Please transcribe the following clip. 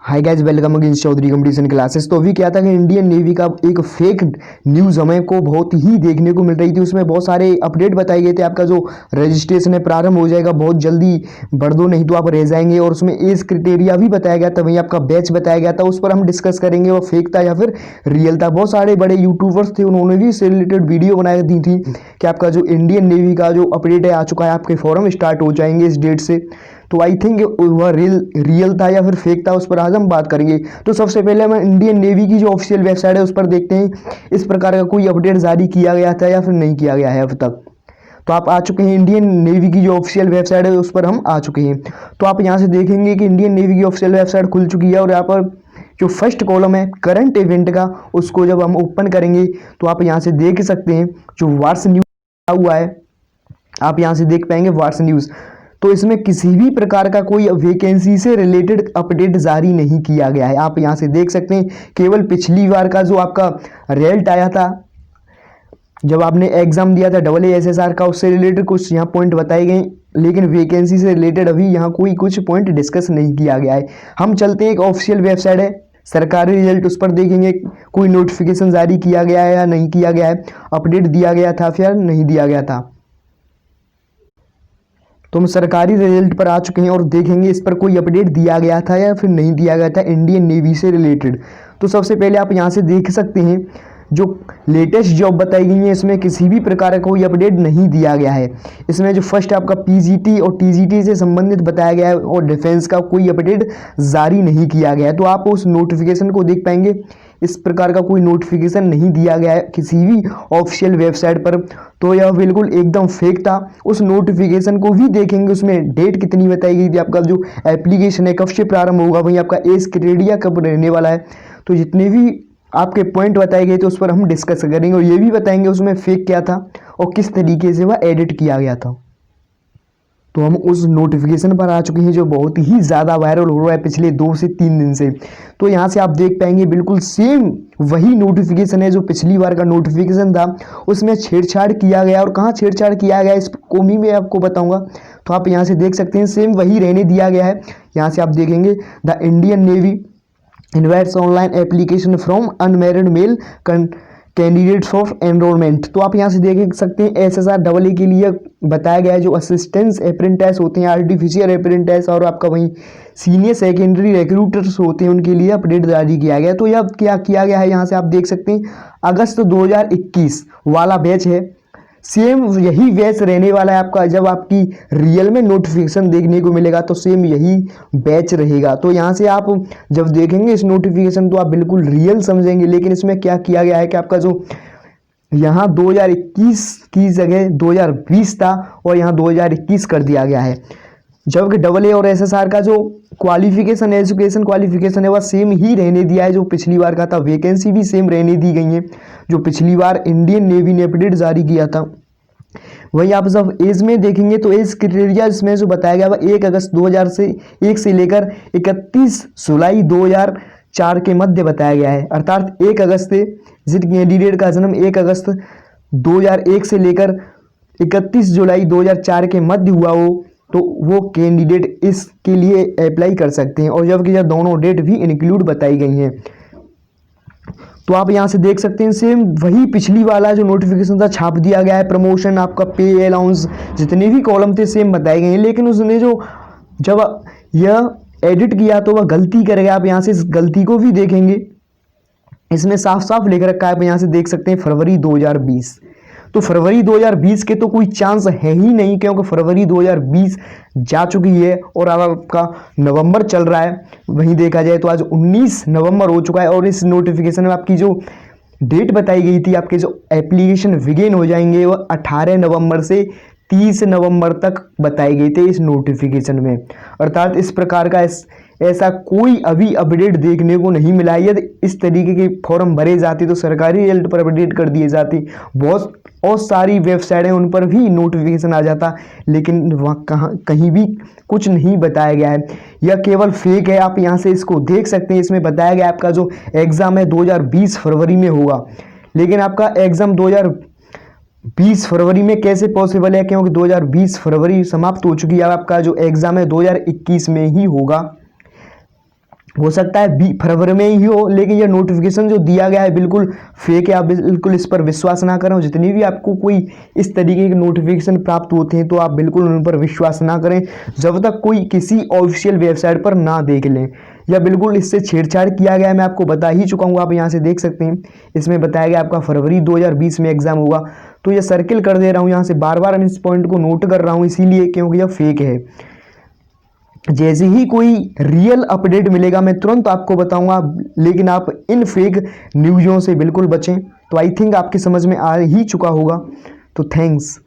हाय guys, welcome again Chaudhary competition classes. तो अभी क्या था कि इंडियन नेवी का एक फेक न्यूज़ हमें को बहुत ही देखने को मिल रही थी। उसमें बहुत सारे अपडेट बताए गए थे। आपका जो रजिस्ट्रेशन है प्रारंभ हो जाएगा बहुत जल्दी, बढ़ दो नहीं तो आप रह जाएंगे। और उसमें एज क्राइटेरिया भी बताया गया था, वहीं आपका बैच बताया गया था। उस पर हम डिस्कस करेंगे वो फेक था या फिर रियल था। बहुत सारे बड़े यूट्यूबर्स थे, उन्होंने भी इससे रिलेटेड वीडियो बनाई दी थी कि आपका जो इंडियन नेवी का जो अपडेट है आ चुका है, आपके फॉर्म स्टार्ट हो जाएंगे इस डेट से। तो आई थिंक वह रियल था या फिर फेक था, उस पर आज हम बात करेंगे। तो सबसे पहले हम इंडियन नेवी की जो ऑफिशियल वेबसाइट है उस पर देखते हैं इस प्रकार का कोई अपडेट जारी किया गया था या फिर नहीं किया गया है अब तक। तो आप आ चुके हैं इंडियन नेवी की जो ऑफिशियल वेबसाइट है उस पर हम आ चुके हैं। तो आप यहाँ से देखेंगे कि इंडियन नेवी की ऑफिशियल वेबसाइट खुल चुकी है और यहाँ पर जो फर्स्ट कॉलम है करंट इवेंट का, उसको जब हम ओपन करेंगे तो आप यहाँ से देख सकते हैं जो वार्स न्यूज़ हुआ है, आप यहाँ से देख पाएंगे वार्स न्यूज़। तो इसमें किसी भी प्रकार का कोई वैकेंसी से रिलेटेड अपडेट जारी नहीं किया गया है। आप यहाँ से देख सकते हैं केवल पिछली बार का जो आपका रिजल्ट आया था जब आपने एग्जाम दिया था AASSR का, उससे रिलेटेड कुछ यहाँ पॉइंट बताए गए, लेकिन वैकेंसी से रिलेटेड अभी यहाँ कोई कुछ पॉइंट डिस्कस नहीं किया गया है। हम चलते हैं, एक ऑफिशियल वेबसाइट है सरकारी रिजल्ट, उस पर देखेंगे कोई नोटिफिकेशन जारी किया गया है या नहीं किया गया है, अपडेट दिया गया था फिर नहीं दिया गया था। तो हम सरकारी रिजल्ट पर आ चुके हैं और देखेंगे इस पर कोई अपडेट दिया गया था या फिर नहीं दिया गया था इंडियन नेवी से रिलेटेड। तो सबसे पहले आप यहाँ से देख सकते हैं जो लेटेस्ट जॉब बताई गई है इसमें किसी भी प्रकार का कोई अपडेट नहीं दिया गया है। इसमें जो फर्स्ट आपका PGT और TGT से संबंधित बताया गया है और डिफेंस का कोई अपडेट जारी नहीं किया गया है। तो आप उस नोटिफिकेशन को देख पाएंगे, इस प्रकार का कोई नोटिफिकेशन नहीं दिया गया है किसी भी ऑफिशियल वेबसाइट पर। तो यह बिल्कुल एकदम फेक था। उस नोटिफिकेशन को भी देखेंगे, उसमें डेट कितनी बताई गई थी, आपका जो एप्लीकेशन है कब से प्रारंभ होगा, वहीं आपका एज क्राइटेरिया कब रहने वाला है। तो जितने भी आपके पॉइंट बताए गए थे उस पर हम डिस्कस करेंगे और ये भी बताएंगे उसमें फेक क्या था और किस तरीके से वह एडिट किया गया था। तो हम उस नोटिफिकेशन पर आ चुके हैं जो बहुत ही ज़्यादा वायरल हो रहा है पिछले 2 से 3 दिन से। तो यहाँ से आप देख पाएंगे बिल्कुल सेम वही नोटिफिकेशन है जो पिछली बार का नोटिफिकेशन था, उसमें छेड़छाड़ किया गया। और कहाँ छेड़छाड़ किया गया इसको भी मैं आपको बताऊंगा। तो आप यहाँ से देख सकते हैं सेम वही रहने दिया गया है। यहाँ से आप देखेंगे the Indian navy invites online application from unmarried male candidates of enrolment. तो आप यहाँ से देख सकते हैं SSR AA के लिए बताया गया है जो असिस्टेंस अप्रेंटिस होते हैं, आर्टिफिशियल अप्रेंटिस और आपका वहीं सीनियर सेकेंडरी रिक्रूटर्स होते हैं, उनके लिए अपडेट जारी किया गया। तो यह क्या किया गया है यहाँ से आप देख सकते हैं अगस्त 2021 वाला बैच है, सेम यही बैच रहने वाला है आपका। जब आपकी रियल में नोटिफिकेशन देखने को मिलेगा तो सेम यही बैच रहेगा। तो यहाँ से आप जब देखेंगे इस नोटिफिकेशन तो आप बिल्कुल रियल समझेंगे। लेकिन इसमें क्या किया गया है कि आपका जो यहाँ 2021 की जगह 2020 था और यहाँ 2021 कर दिया गया है, जबकि AA और SSR का जो क्वालिफिकेशन एजुकेशन क्वालिफिकेशन है वह सेम ही रहने दिया है जो पिछली बार का था। वैकेंसी भी सेम रहने दी गई है जो पिछली बार इंडियन नेवी ने अपडेट जारी किया था। वहीं आप जब एज में देखेंगे तो एज क्राइटेरिया इसमें जो बताया गया वह 1 अगस्त 2001 से लेकर 31 जुलाई 2004 के मध्य बताया गया है। अर्थात 1 अगस्त से जिस कैंडिडेट का जन्म 1 अगस्त 2001 से लेकर 31 जुलाई 2004 के मध्य हुआ हो तो वो कैंडिडेट इसके लिए अप्लाई कर सकते हैं। और जबकि यह दोनों डेट भी इंक्लूड बताई गई हैं। तो आप यहाँ से देख सकते हैं सेम वही पिछली वाला जो नोटिफिकेशन था छाप दिया गया है। प्रमोशन, आपका पे अलाउंस, जितने भी कॉलम थे सेम बताए गए हैं। लेकिन उसने जो जब यह एडिट किया तो वह गलती कर गया। आप यहाँ से इस गलती को भी देखेंगे, इसमें साफ साफ लिख रखा है, आप यहाँ से देख सकते हैं फरवरी 2020। तो फरवरी 2020 के तो कोई चांस है ही नहीं, क्योंकि फरवरी 2020 जा चुकी है और अब आपका नवंबर चल रहा है। वहीं देखा जाए तो आज 19 नवंबर हो चुका है और इस नोटिफिकेशन में आपकी जो डेट बताई गई थी, आपके जो एप्लीकेशन बिगिन हो जाएंगे वह 18 नवंबर से 30 नवंबर तक बताए गए थे इस नोटिफिकेशन में। अर्थात इस प्रकार का ऐसा कोई अभी अपडेट देखने को नहीं मिला है। यदि इस तरीके के फॉर्म भरे जाते तो सरकारी रिजल्ट पर अपडेट कर दिए जाते, बहुत और सारी वेबसाइट हैं उन पर भी नोटिफिकेशन आ जाता, लेकिन वहाँ कहीं भी कुछ नहीं बताया गया है। यह केवल फेक है। आप यहाँ से इसको देख सकते हैं, इसमें बताया गया आपका जो एग्ज़ाम है 2020 फरवरी में होगा, लेकिन आपका एग्ज़ाम 2020 फरवरी में कैसे पॉसिबल है, क्योंकि 2020 फरवरी समाप्त हो चुकी है। आपका जो एग्ज़ाम है 2021 में ही होगा। हो सकता है फरवरी में ही हो, लेकिन ये नोटिफिकेशन जो दिया गया है बिल्कुल फेक है। आप बिल्कुल इस पर विश्वास ना करें। जितनी भी आपको कोई इस तरीके के नोटिफिकेशन प्राप्त होते हैं तो आप बिल्कुल उन पर विश्वास ना करें जब तक कोई किसी ऑफिशियल वेबसाइट पर ना देख लें। या बिल्कुल इससे छेड़छाड़ किया गया है, मैं आपको बता ही चुका हूँ। आप यहाँ से देख सकते हैं, इसमें बताया गया आपका फरवरी 2020 में एग्जाम होगा। तो ये सर्किल कर दे रहा हूँ यहाँ से, बार बार इस पॉइंट को नोट कर रहा हूँ इसीलिए क्योंकि यह फेक है। जैसे ही कोई रियल अपडेट मिलेगा मैं तुरंत आपको बताऊंगा, लेकिन आप इन फेक न्यूज़ों से बिल्कुल बचें। तो आई थिंक आपकी समझ में आ ही चुका होगा। तो थैंक्स।